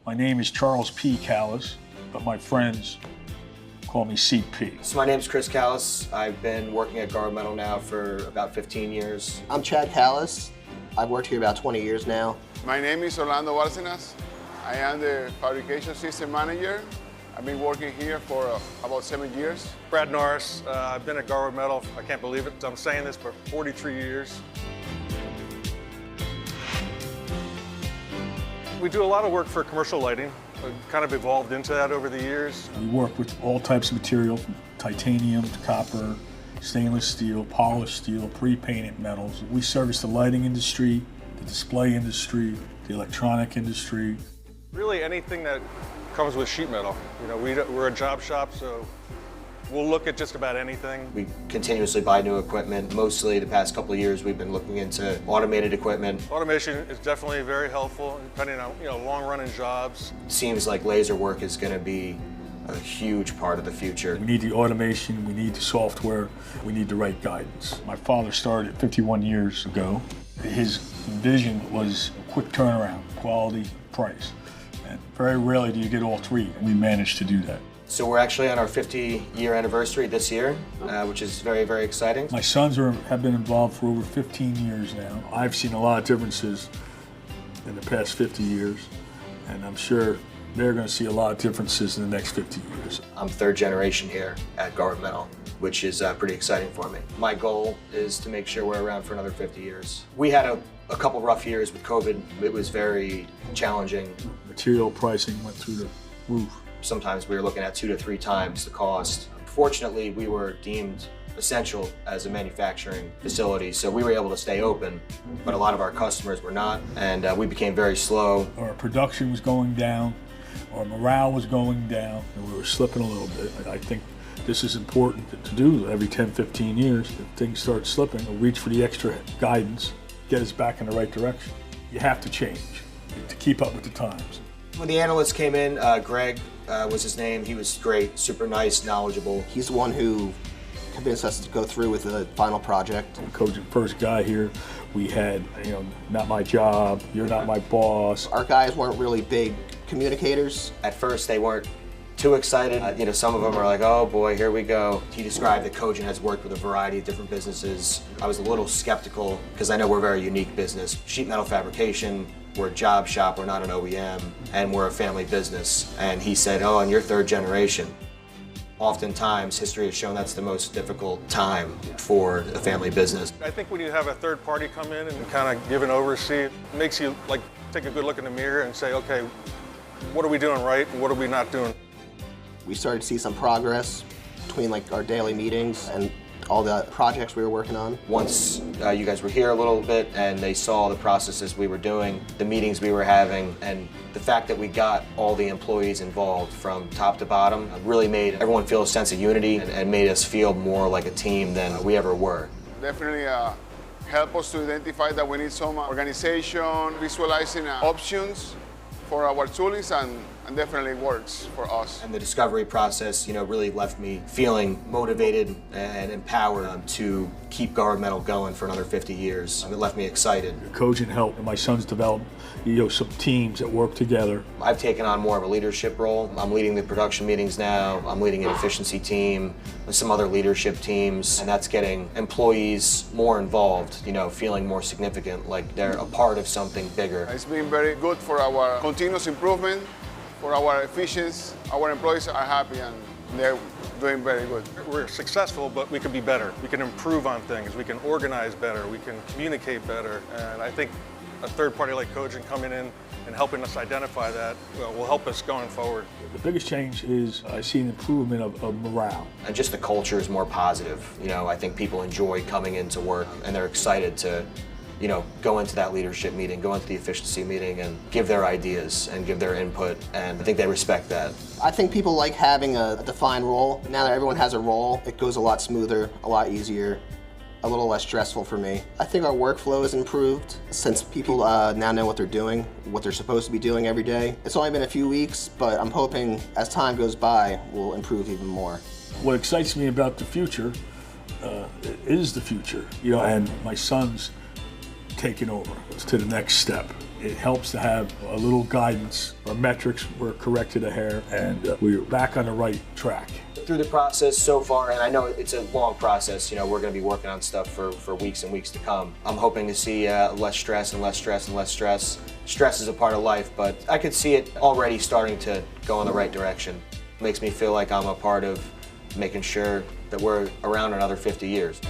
My name is Charles P. Callis, but my friends call me CP. So my name is Chris Callis. I've been working at Garwood Metal now for about 15 years. I'm Chad Callis. I've worked here about 20 years now. My name is Orlando Bárcenas. I am the fabrication system manager. I've been working here for about 7 years. Brad Norris. I've been at Garwood Metal, I can't believe it, I'm saying this, for 43 years. We do a lot of work for commercial lighting. We've kind of evolved into that over the years. We work with all types of material, from titanium to copper, stainless steel, polished steel, pre-painted metals. We service the lighting industry, the display industry, the electronic industry. Really anything that comes with sheet metal. You know, we're a job shop, so we'll look at just about anything. We continuously buy new equipment. Mostly the past couple of years we've been looking into automated equipment. Automation is definitely very helpful, depending on long-running jobs. It seems like laser work is going to be a huge part of the future. We need the automation, we need the software, we need the right guidance. My father started 51 years ago. His vision was a quick turnaround, quality, price. And very rarely do you get all three. We managed to do that. So we're actually on our 50-year anniversary this year, which is very, very exciting. My sons have been involved for over 15 years now. I've seen a lot of differences in the past 50 years, and I'm sure they're going to see a lot of differences in the next 50 years. I'm third generation here at Garwood Metal, which is pretty exciting for me. My goal is to make sure we're around for another 50 years. We had a couple rough years with COVID. It was very challenging. Material pricing went through the roof. Sometimes we were looking at 2 to 3 times the cost. Fortunately, we were deemed essential as a manufacturing facility, so we were able to stay open, but a lot of our customers were not, and we became very slow. Our production was going down, our morale was going down, and we were slipping a little bit. I think this is important to do every 10, 15 years. If things start slipping, we'll reach for the extra guidance, get us back in the right direction. You have to change to keep up with the times. When the analyst came in, Greg was his name. He was great, super nice, knowledgeable. He's the one who convinced us to go through with the final project. Cogent first guy here, we had, not my job, you're not my boss. Our guys weren't really big communicators. At first, they weren't too excited. Some of them are like, oh boy, here we go. He described that Cogent has worked with a variety of different businesses. I was a little skeptical because I know we're a very unique business. Sheet metal fabrication, we're a job shop, we're not an OEM, and we're a family business. And he said, oh, and you're third generation. Oftentimes, history has shown that's the most difficult time for a family business. I think when you have a third party come in and kind of give an oversee, it makes you take a good look in the mirror and say, okay, what are we doing right and what are we not doing? We started to see some progress between our daily meetings and all the projects we were working on. Once you guys were here a little bit and they saw the processes we were doing, the meetings we were having, and the fact that we got all the employees involved from top to bottom really made everyone feel a sense of unity and made us feel more like a team than we ever were. Definitely help us to identify that we need some organization, visualizing options for our toolings, and definitely works for us. And the discovery process, really left me feeling motivated and empowered to keep Garwood Metal going for another 50 years. It left me excited. Cogent helped my sons develop some teams that work together. I've taken on more of a leadership role. I'm leading the production meetings now. I'm leading an efficiency team with some other leadership teams, and that's getting employees more involved, feeling more significant, like they're a part of something bigger. It's been very good for our continuous improvement, for our efficiency. Our employees are happy and they're doing very good. We're successful, but we can be better. We can improve on things. We can organize better. We can communicate better. And I think a third party like Cogent coming in and helping us identify that will help us going forward. The biggest change is I see an improvement of morale. And just the culture is more positive. I think people enjoy coming into work and they're excited to go into that leadership meeting, go into the efficiency meeting and give their ideas and give their input, and I think they respect that. I think people like having a defined role. Now that everyone has a role, it goes a lot smoother, a lot easier, a little less stressful for me. I think our workflow has improved since people now know what they're doing, what they're supposed to be doing every day. It's only been a few weeks, but I'm hoping as time goes by, we'll improve even more. What excites me about the future is the future, and my sons taking over to the next step. It helps to have a little guidance. Our metrics were corrected a hair, and we're back on the right track. Through the process so far, and I know it's a long process, you know, we're going to be working on stuff for weeks and weeks to come. I'm hoping to see less stress and less stress and less stress. Stress is a part of life, but I could see it already starting to go in the right direction. It makes me feel like I'm a part of making sure that we're around another 50 years.